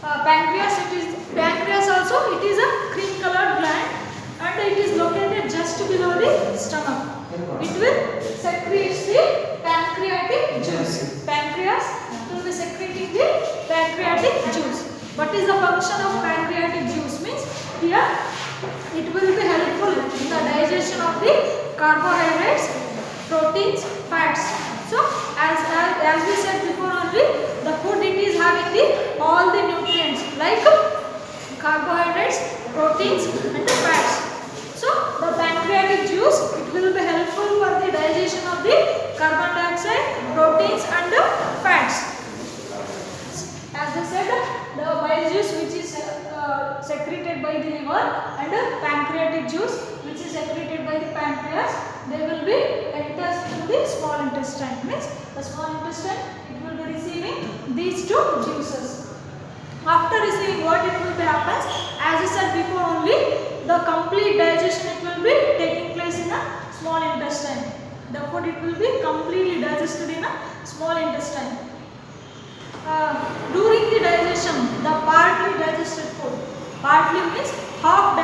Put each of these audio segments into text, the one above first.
Pancreas also, it is a cream colored gland and it is located just below the stomach. It will secrete the pancreatic juice. Pancreas will be secreting the pancreatic juice. What is the function of pancreatic juice? Means here it will be helpful in the digestion of the carbohydrates, proteins, fats. So as we said before only, the food it is having all the nutrients like carbohydrates, proteins and the fats. So the pancreatic juice, it will be helpful for the digestion of the carbon dioxide, proteins and the fats. As I said, the bile juice which is secreted by the liver and the pancreatic juice which is secreted by the pancreas, they will be enters into the small intestine. Means the small intestine, it will be receiving these two juices. After receiving, what it will be happens, as I said before only, the complete digestion it will be taking place in a small intestine. The food it will be completely digested in a small intestine. During the digestion, the partly digested food, partly means half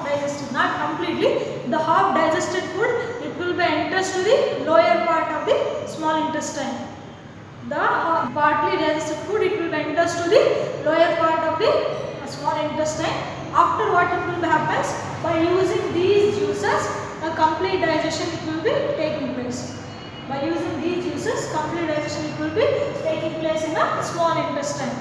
digested, not completely. The half digested food it will be enters to the lower part of the small intestine. The partly digested food it will be enters to the lower part of the small intestine. After what it will be happens, by using these juices, a complete digestion it will be taking place. By using these juices, complete digestion it will be taking place in a small intestine.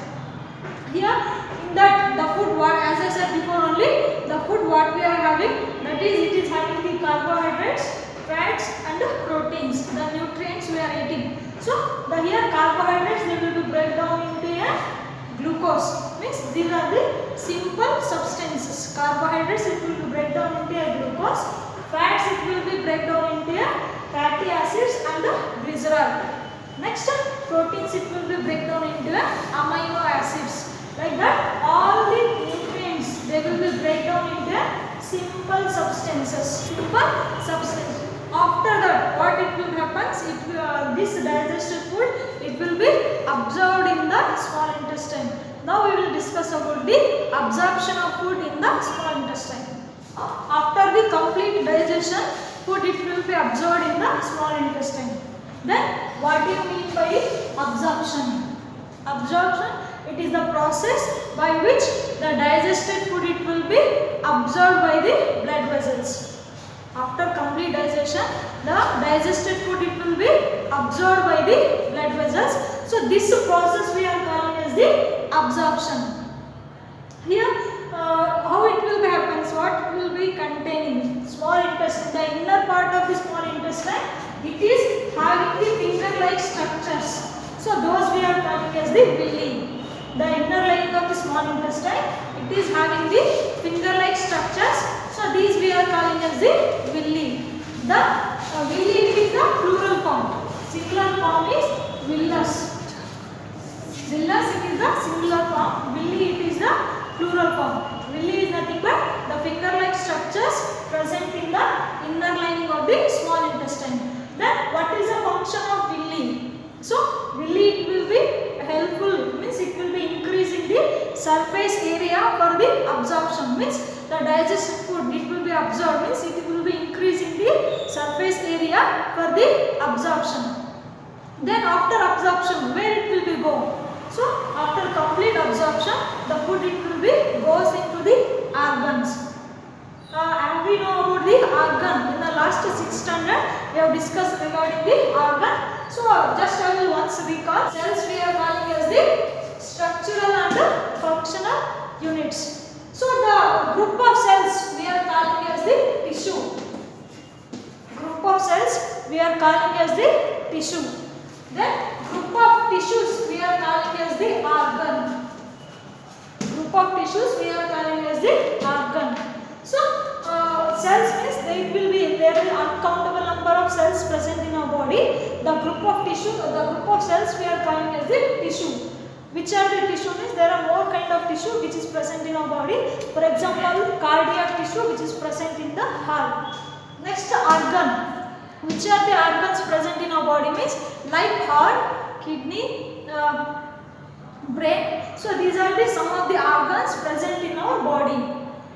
Here in that the food what, as I said before only, the food what we are having, that is it is having the carbohydrates, fats and the proteins, the nutrients we are eating. So the here carbohydrates they will be break down into a glucose. Means these are the simple substances. Carbohydrates it will be break down into a glucose. Fats it will be break down into a fatty acids and the glycerol. Next proteins it will be break down into a amino acids. Like that all the nutrients they will be break down into a simple substances. After that what it will happens, this digested food it will be absorbed in the small intestine. Now we will discuss about the absorption of food in the small intestine. After the complete digestion, food it will be absorbed in the small intestine. Then what do you mean by absorption? Absorption, it is the process by which the digested food it will be absorbed by the blood vessels. After complete digestion, the digested food it will be absorbed by the blood vessels. So this process we are calling as the absorption. Here how it will be happens, what it will be containing, small intestine, the inner part of the small intestine it is having the finger like structures. So those we are calling as the villi. The inner lining of the small intestine it is having the finger like structures. So these we are calling as the villi. The villi it is the plural form. Singular form is villus. Villus it is the singular form. Villi it is the plural form. Villi is nothing but the finger like structures present in the inner lining of the small intestine. Then what is the function of villi? So villi it will be helpful, means it will be increasing the surface area for the absorption. Means the digested food it will be absorbed, means it will be increasing the surface area for the absorption. Then after absorption, where it will be go? So after complete absorption, the food it will be goes into the organs. And we know about the organ. In the last 6th standard, we have discussed regarding the organ. So just I will once recall. Cells we are calling as the structural and functional units. So the group of cells we are calling as the tissue. Group of cells we are calling as the tissue. Then group of tissues we are calling as the organ. Group of tissues we are calling as the organ. So cells means there will be uncountable number of cells present in our body. The group of tissue, the group of cells we are calling as the tissue. Which are the tissue means there are more kind of tissue which is present in our body. For example, cardiac tissue which is present in the heart. Next organ. Which are the organs present in our body means like heart, kidney, brain. So these are the some of the organs present in our body.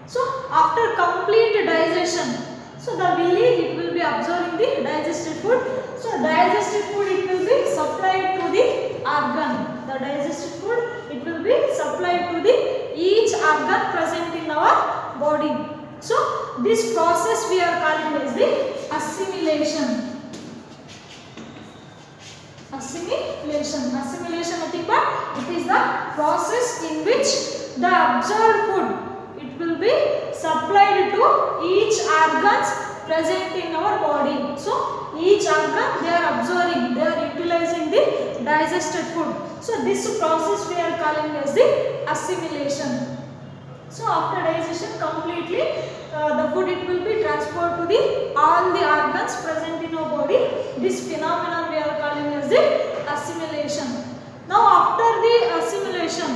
So after complete digestion, so the villi it will be absorbing the digested food. So digested food it will be supplied to the organ. The digested food it will be supplied to the each organ present in our body. So this process we are calling as the assimilation. Assimilation nothing but it is the process in which the absorbed food it will be supplied to each organs present in our body. So each organ they are absorbing, they are utilizing the digested food. So this process we are calling as the assimilation. So after digestion completely the food it will be transferred to the all the organs present in our body. This phenomenon we are calling as the assimilation. Now after the assimilation,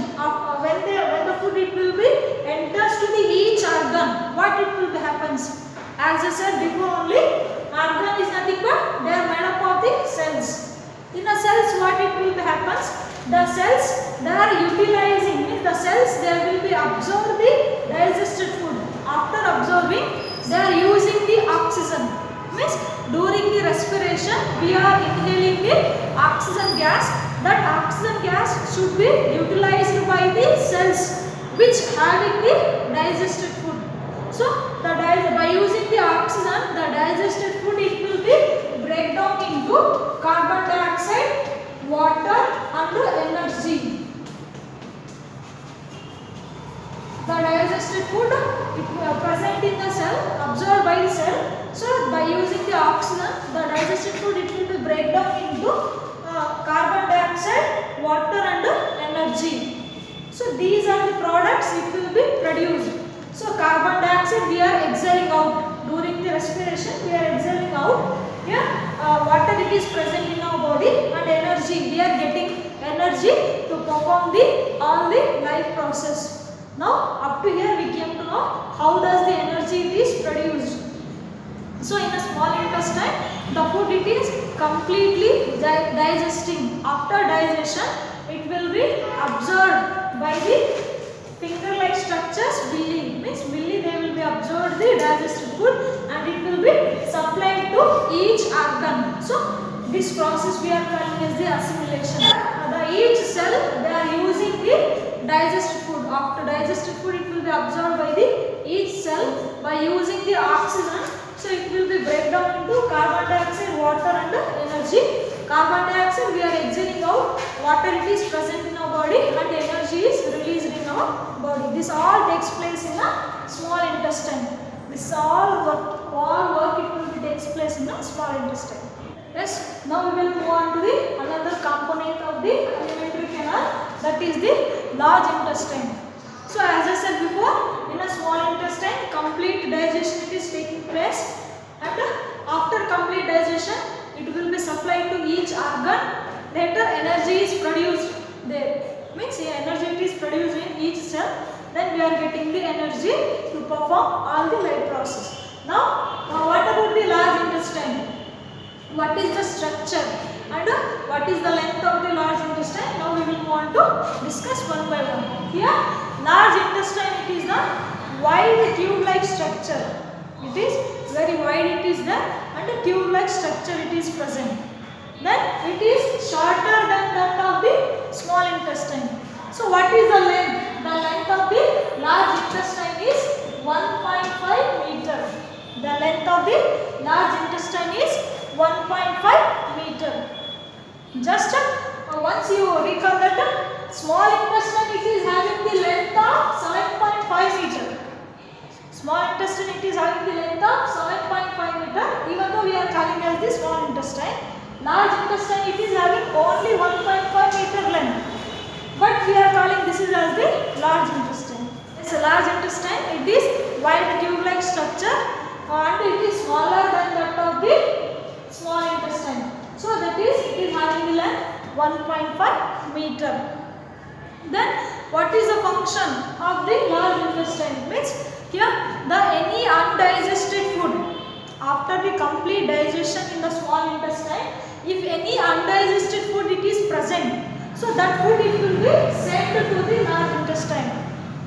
when the food it will be enters to the each organ, what it will be happens? As I said before only, organ is nothing but they are made up of the cells. In the cells what it will be happens? The cells they are utilizing, means the cells they will be absorb the digested food. After absorbing they are using the oxygen, means during the respiration we are inhaling the oxygen gas. That oxygen gas should be utilized by the cells which having the digested food. So by using the oxygen the digested food it will be break down into carbon dioxide, water and energy. The digested food it present in the cell, absorbed by the cell. So by using the oxygen, the digested food it will be break down into carbon dioxide, water and energy. So these are the products it will be produced. So carbon dioxide we are exhaling out during the respiration, we are exhaling out. Here water it is present in our body and energy, we are getting energy to perform the all the life process. Now up to here we came to know how does the energy is produced. So in the small intestine the food it is completely digesting. After digestion it will be absorbed by the finger like structures, villi, means villi they will be absorbed the digested food and it will be supplied to each organ. So this process we are calling as the assimilation. Each cell they are using the digested food. After digested food it will be absorbed by the each cell by using the oxygen. So it will be break down into carbon dioxide, water and energy. Carbon dioxide we are exhaling out, water it is present in our body and energy is released in our body. This all takes place in a small intestine. This all work it will be takes place in a small intestine. Yes, now we will move on to the another component of the alimentary canal, that is the large intestine. So as I said before, in a small intestine complete digestion is taking place and after complete digestion it will be supplied to each organ. Later energy is produced there, means energy is produced in each cell, then we are getting the energy to perform all the life process. Now what about the large intestine? What is the structure and what is the length of the large intestine? Now we will move on to discuss one by one. Here large intestine it is the wide tube like structure. It is very wide it is there and a tube like structure it is present. Then it is shorter than that of the small intestine. So what is the length? The length of the large intestine is 1.5 meter. The length of the large intestine is 1.5 meter. Just once you recall that small intestine it is having the length of 7.5 meter. Small intestine it is having the length of 7.5 meter, even though we are calling as the small intestine. Large intestine it is having only 1.5 meter length, but we are calling this is as the large intestine. It's a large intestine, it is wide tube like structure and it is smaller than that of the small intestine. So that is it is having the length 1.5 meter. Then what is the function of the large intestine? Means here any undigested food after the complete digestion in the small intestine, if any undigested food it is present, So that food it will be sent to the large intestine.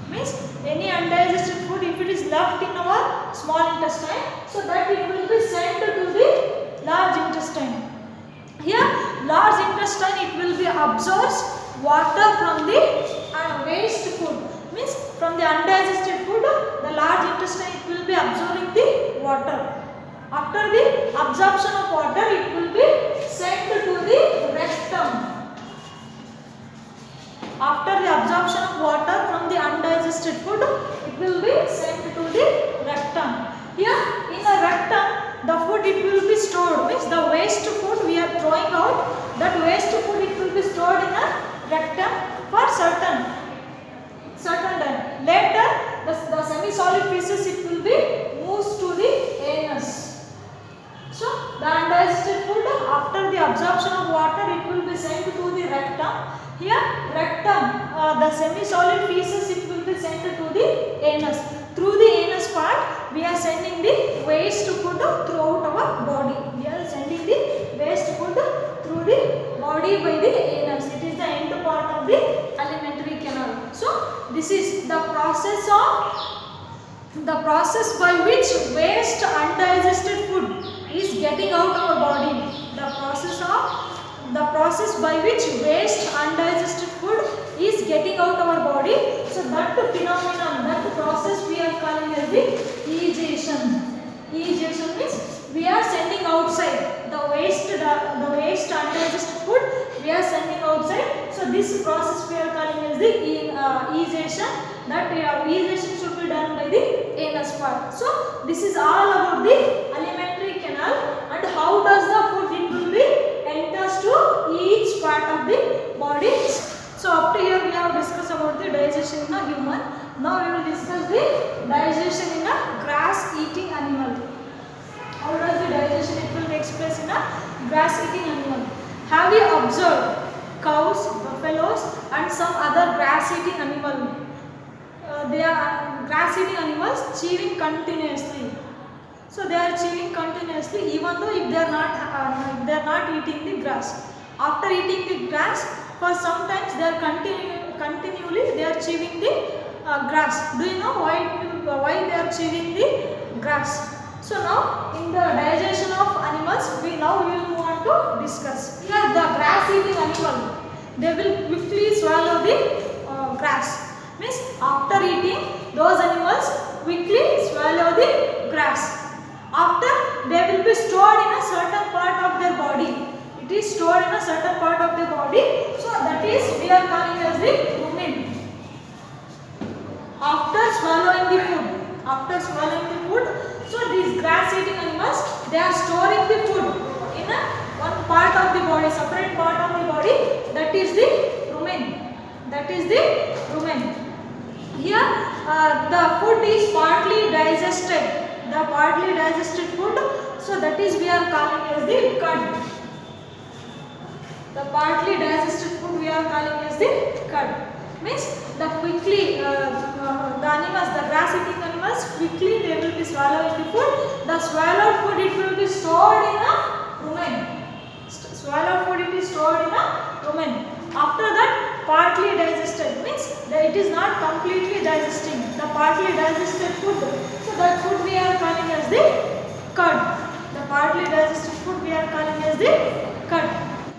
Means any undigested food if it is left in our small intestine, so that it will be sent to the large intestine. Here large intestine it will be absorbs water from the waste food. Means from the undigested food the large intestine it will be absorbing the water. After the absorption of water it will be sent to the rectum. After the absorption of water from the undigested food, it will be sent to the rectum. Here in the rectum, the food it will be stored. Means the waste food we are throwing out, that waste food it will be stored in a rectum for certain time. Later, the semi-solid pieces it will be moved to the anus. So the undigested food after the absorption of water it will be sent to the rectum. Here rectum, the semi-solid pieces it will be sent to the anus. Through the anus part we are sending the waste food throughout our body. We are sending the waste food through the body by the anus. It is the end part of the alimentary canal. So this is the process by which waste undigested food is getting out of our body. The process by which waste undigested food is getting out of our body. So that phenomenon, that process we are calling as the egestion. Egestion means we are sending outside the waste undigested food we are sending outside. So this process we are calling as the egestion. That egestion should be done by the anus part. So this is all about the alimentary canal and how does the food it will be enters to each part of the body. So up to here we have discussed about the digestion in a human. Now we will discuss the digestion in a grass eating animal. How does the digestion it will take place in a grass eating animal? Have you observed cows, buffaloes and some other grass eating animal? They are grass eating animals chewing continuously. So they are chewing continuously even though if they are not eating the grass. After eating the grass, for sometimes they are continually they are chewing the grass. Do you know why they are chewing the grass? So now in the digestion of animals, we will move on to discuss. Here the grass eating animal, they will quickly swallow the grass. Means after eating, those animals quickly swallow the grass. After they will be stored in a certain part of their body. It is stored in a certain part of the body. So that is we are calling as the rumen. After swallowing the food, so these grass eating animals they are storing the food in a one part of the body, separate part of the body. That is the rumen. Here the food is partly digested. The partly digested food, so that is we are calling as the cud. The partly digested food we are calling as the cud. Means the quickly the animals, the grass eating animals quickly they will be swallowing the food. The swallowed food it will be stored in a rumen. Swallowed food it is stored in a rumen. After that partly digested means that it is not completely digesting. The partly digested food, so that food we are calling as the cud. The partly digested food we are calling as the cud.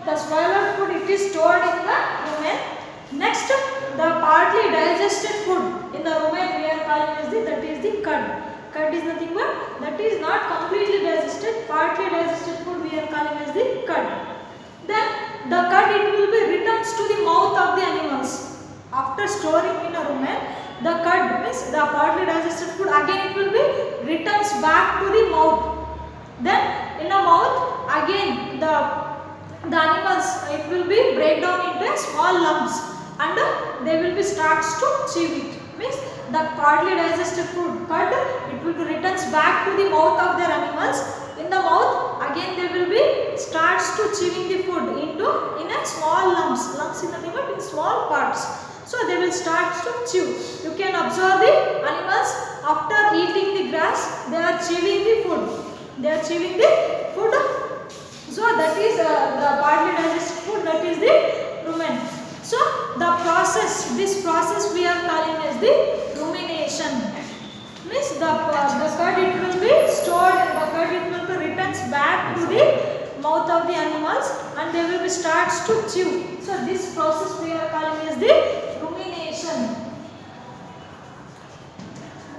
The swallowed food it is stored in the rumen. Next the partly digested food in the rumen we are calling as that is the cud. Cud is nothing but that is not completely digested. Partly digested food we are calling as the cud. Then the cud it will be returns to the mouth of the animals. After storing in a rumen, the cud means the partly digested food again it will be returns back to the mouth. Then in the mouth again the animals it will be break down into small lumps and they will be starts to chew it. Means the partly digested food cud it will be returns back to the mouth of their animals. In the mouth again they will be starts to chewing the food in a small lumps in nothing but in small parts. So they will start to chew. You can observe the animals after eating the grass they are chewing the food. So that is the partly digested food, that is the rumen. So this process we are calling as the rumination. Means the curd it will be stored, the curd it will be returns back to the mouth of the animals and they will be starts to chew. So this process we are calling as the rumination.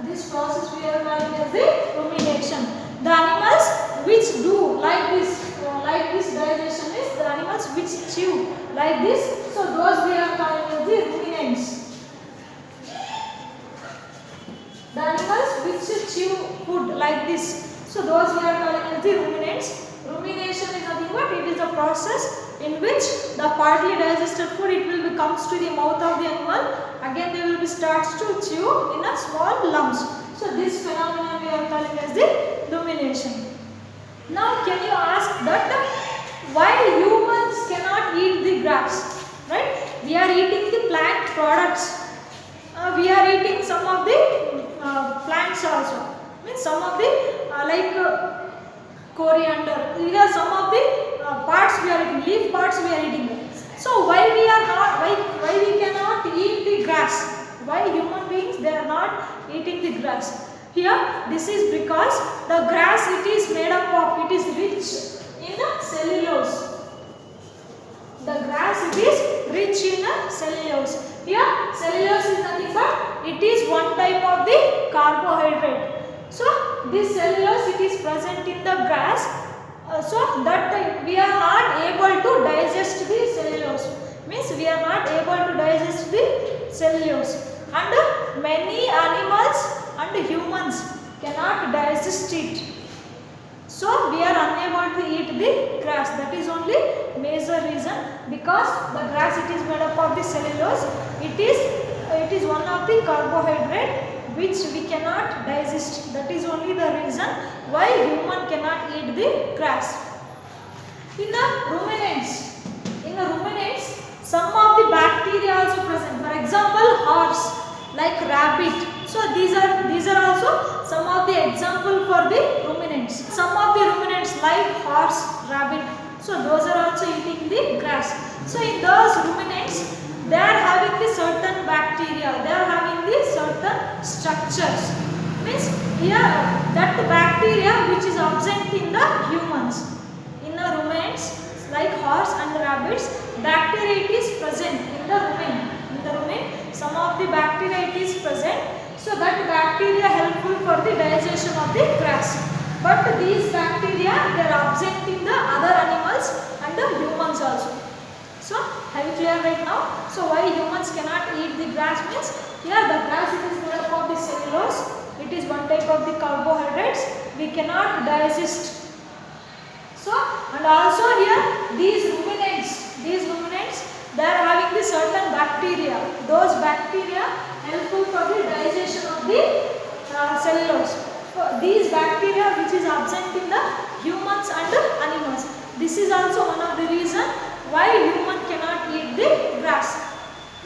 This process we are calling as the rumination. The animals which do like this digestion is the animals which chew like this. So those we are calling as the ruminants. The animals which chew food like this. So those we are calling as the ruminants. Rumination is nothing but it is a process in which the partly digested food it will be comes to the mouth of the animal. Again they will be starts to chew in a small lumps. So this phenomenon we are calling as the rumination. Now can you ask that why humans cannot eat the grass? Right? We are eating the plant products. We are eating some of the plants also. Means some of the like coriander. We have some of the parts we are eating, leaf parts we are eating. So why we are not? Why we cannot eat the grass? Why human beings they are not eating the grass? Here this is because the grass it is made up of, it is rich in cellulose. The grass it is rich in cellulose. Here cellulose is nothing but it is one type of the carbohydrate. So this cellulose it is present in the grass. So that we are not able to digest the cellulose. Means we are not able to digest the cellulose. And many animals and humans cannot digest it. So we are unable to eat the grass. That is only major reason, because the grass it is made up of the cellulose. It is one of the carbohydrate which we cannot digest. That is only the reason why human cannot eat the grass. In the ruminants, some of the bacteria also present. For example, horse, like rabbit. So these are also some of the example for the ruminants. Some of the ruminants like horse, rabbit. So those are also eating the grass. So in those ruminants, they are having the certain bacteria. They are having the certain structures. Means here that bacteria which is absent in the humans. In the ruminants like horse and rabbits, bacteria it is present in the rumen. In the rumen, some of the bacteria it is present. So that bacteria helpful for the digestion of the grass. But these bacteria they are absent in the other animals and the humans also. So have you clear right now? So why humans cannot eat the grass means here the grass it is made up of the cellulose. It is one type of the carbohydrates. We cannot digest. So and also here these ruminants they are having the certain bacteria. Those bacteria helpful for the digestion of the cellulose. So these bacteria which is absent in the humans and the animals. This is also one of the reason why human cannot eat the grass.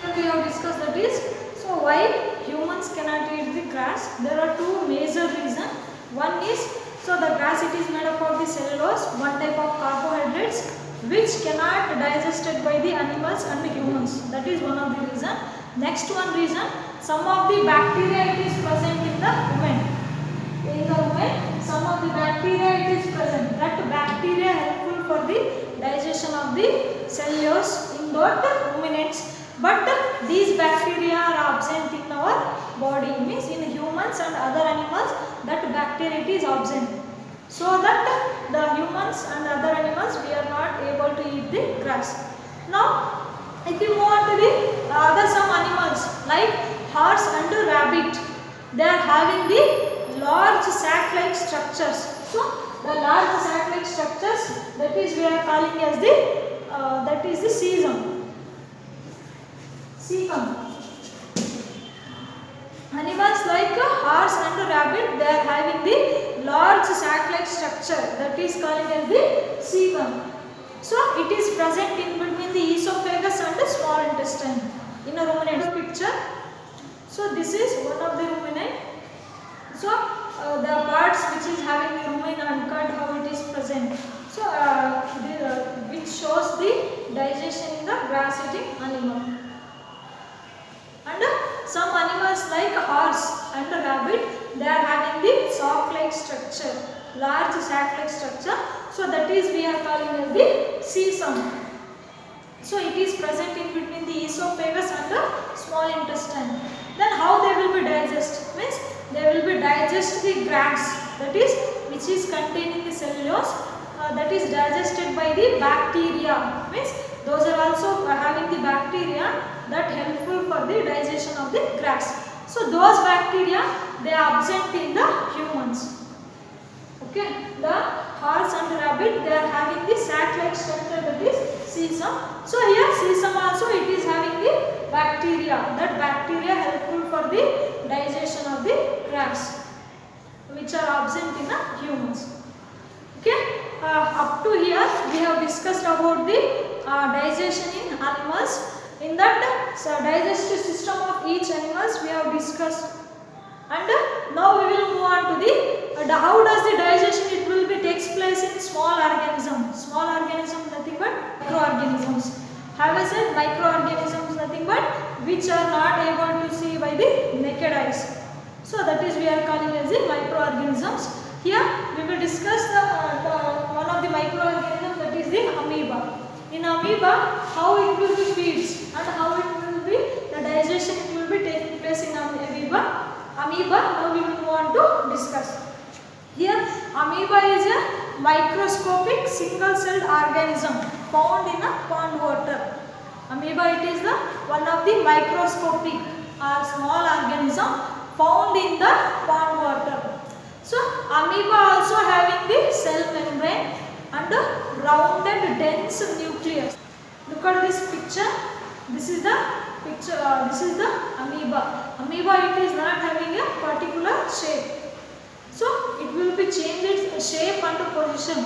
Here we have discussed that is. So why humans cannot eat the grass? There are two major reasons. One is so the grass it is made up of the cellulose, one type of carbohydrates which cannot digested by the animals and the humans. That is one of the reason. Next one reason, some of the bacteria it is present in the rumen. In the rumen, some of the bacteria it is present. That bacteria helpful for the digestion of the cellulose in that ruminants. But these bacteria are absent in our body. Means in humans and other animals that bacteria it is absent. So that the humans and other animals we are not able to eat the grass. Now if you move on to the other some animals like horse and rabbit, they are having the large sac-like structures. So the large sac-like structures that is we are calling as the that is the cecum. Animals like horse and rabbit they are having the large sac-like structure that is called as the cecum. So it is present in between the esophagus and the small intestine in a ruminant picture. So this is one of the ruminant. So the parts which is having the rumen and curd how it is present. So which shows the digestion in the grass eating animal. large sac-like structure. So that is we are calling as the cecum. So it is present in between the esophagus and the small intestine. Then how they will be digest? Means they will be digest the grass, that is which is containing the cellulose, that is digested by the bacteria. Means those are also having the bacteria that helpful for the digestion of the grass. So those bacteria they are absent in the humans. Okay, the horse and the rabbit they are having the sac-like structure, that is cecum. So here cecum also it is having the bacteria. That bacteria helpful for the digestion of the grass, which are absent in the humans. Okay, up to here we have discussed about the digestion in animals. In that digestive system of each animals we have discussed, and now we will move on to the how does the digestion it will be takes place in small organisms. Small organisms nothing but microorganisms. Have I said microorganisms nothing but which are not able to see by the naked eyes. So that is we are calling as the microorganisms. Here we will discuss one of the microorganisms, that is the amoeba. In amoeba, how it will be feeds and how it will be the digestion it will be taking place in amoeba. Now we will move on to discuss. Here amoeba is a microscopic single-celled organism found in a pond water. Amoeba it is the one of the microscopic or small organism found in the pond water. So amoeba also having the cell membrane and a rounded dense nucleus. Look at this picture. This is the picture. This is the amoeba. Amoeba it is not having a particular shape. So it will be change its shape and position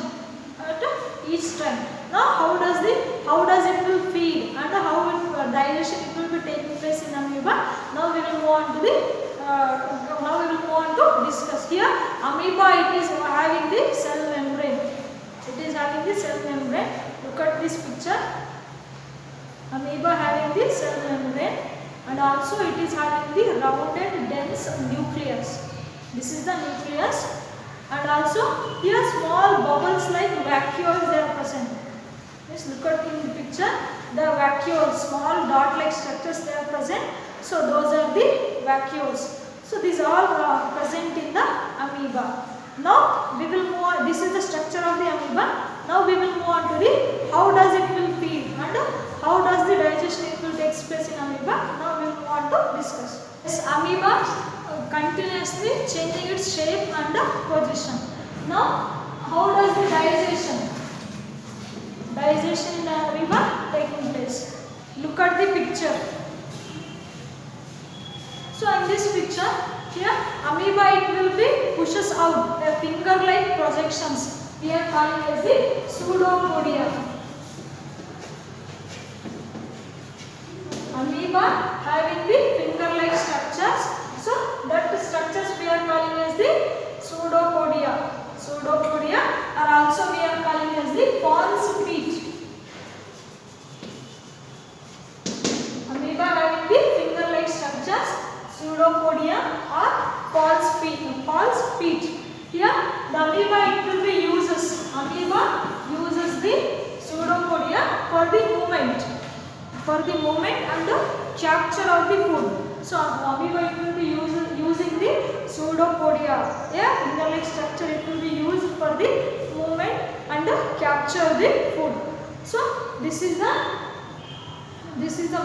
at each time. Now how does it will feed and how it, digestion it will be taking place in amoeba. Now we will move on to the discuss. Here amoeba it is having the cell membrane. It is having the cell membrane. Look at this picture. Amoeba having the cell membrane and also it is having the rounded dense nucleus. This is the nucleus, and also here small bubbles like vacuoles they are present. Just look at in the picture, the vacuoles, small dot like structures they are present. So those are the vacuoles. So these all are present in the amoeba. Now we will move on. This is the structure of the amoeba. Now we will move on to the how does it will feed and how does the digestion it will take place in amoeba. Now we will move on to discuss. This amoeba continuously changing its shape and position. Now how does the digestion in amoeba taking place? Look at the picture. So in this picture here amoeba it will be pushes out a finger like projections. We are calling as the pseudopodia. Amoeba having the finger like structures. So that structures we are calling as the pseudopodia. Pseudopodia or also we are calling as the false feet. Amoeba having the finger like structures, pseudopodia or false feet. False feet. Here the amoeba it will be uses. Amoeba uses the pseudopodia for the movement. And the capture of the food. So amoeba it will be using the pseudopodia. Yeah, finger-like structure it will be used for the movement and the capture of the food. So this is the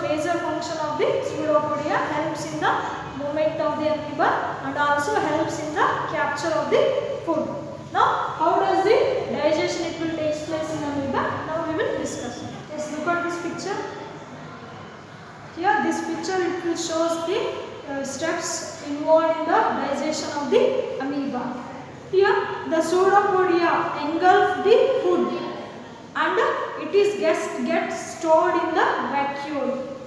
major function of the pseudopodia. Helps in the movement of the amoeba and also helps in the capture of the food. Now how does the digestion it will take place in amoeba? Now we will discuss. Yes, look at this picture. Here this picture it will shows the steps involved in the digestion of the amoeba. Here the pseudopodia engulf the food and it is gets stored in the vacuole.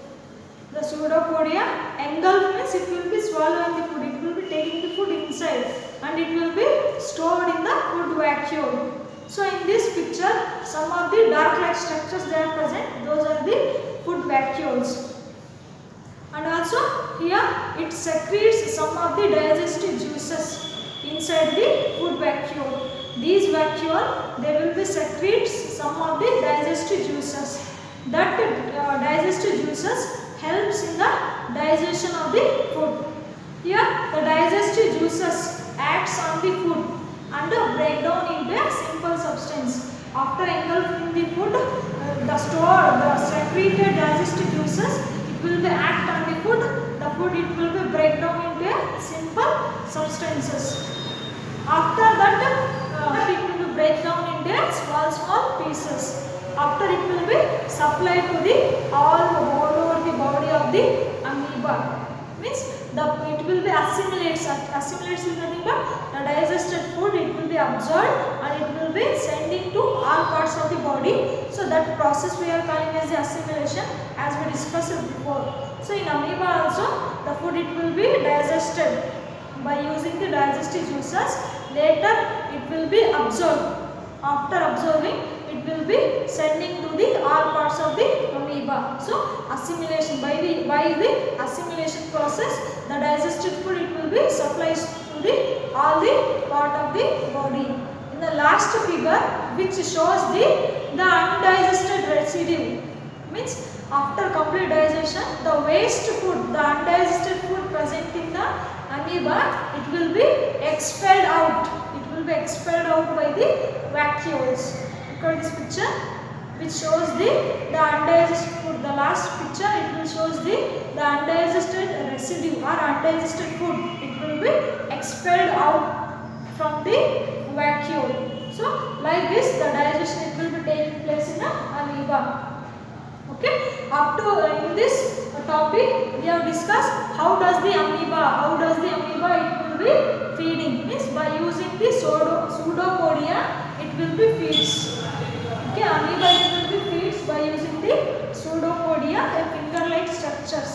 The pseudopodia engulf means it will be swallowing the food. It will be taking the food inside and it will be stored in the food vacuole. So in this picture some of the dark like structures they are present. Those are the food vacuoles. And also here it secretes some of the digestive juices inside the food vacuole. these vacuole they will be secretes some of the digestive juices. That digestive juices helps in the digestion of the food. Here the digestive juices acts on the food and break down into a simple substance. After engulfing the food, the secreted digestive juices it will be act on the food. The food it will be break down into a simple substances. After that it will be break down into small pieces. After it will be supplied to the all over the body of the amoeba. Means it will be assimilates is nothing but the digested food. It will be absorbed and it will be sending to all parts of the body. So that process we are calling as the assimilation, as we discussed before. So in amoeba also the food it will be digested by using the digestive juices. Later it will be absorbed. After absorbing it will be sending to the all parts of the amoeba. So assimilation, by the assimilation process the digested food it will be supplied to the all the part of the body. In the last figure which shows the undigested residue, means after complete digestion the waste food, the undigested food present in the amoeba it will be expelled out. It will be expelled out by the vacuoles. Look at this picture which shows the undigested food. The last picture it will shows the undigested residue or undigested food. It will be expelled out from the vacuole. So like this the digestion it will be taking place in the amoeba. Okay, up to in this topic we have discussed how does the amoeba it will be feeding. Means by using the pseudopodia it will be feeds. Okay, amoeba it will be feeds by using the pseudopodia, a finger-like structures.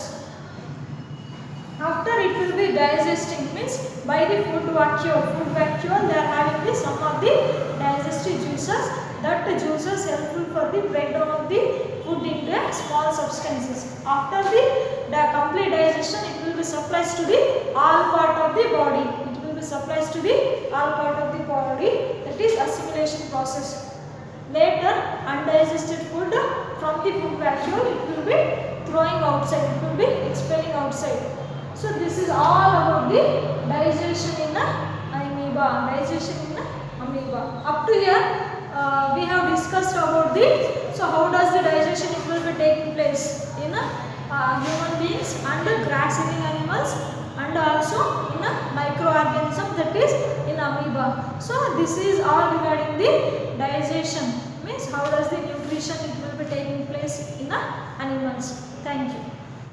After it will be digesting, means by the food vacuole they are having the some of the digestive juices. That juices helpful for the breakdown of the food into small substances. After the complete digestion it will be supplied to the all part of the body. It will be supplied to the all part of the body. That is assimilation process. Later undigested food from the food vacuole it will be throwing outside. It will be expelling outside. So this is all about the digestion in the amoeba. Up to here we have discussed about so how does the digestion it will be taking place in human beings and grass eating animals and also in a microorganism, that is in amoeba. So this is all regarding the digestion, means how does the nutrition it will be taking place in animals. Thank you.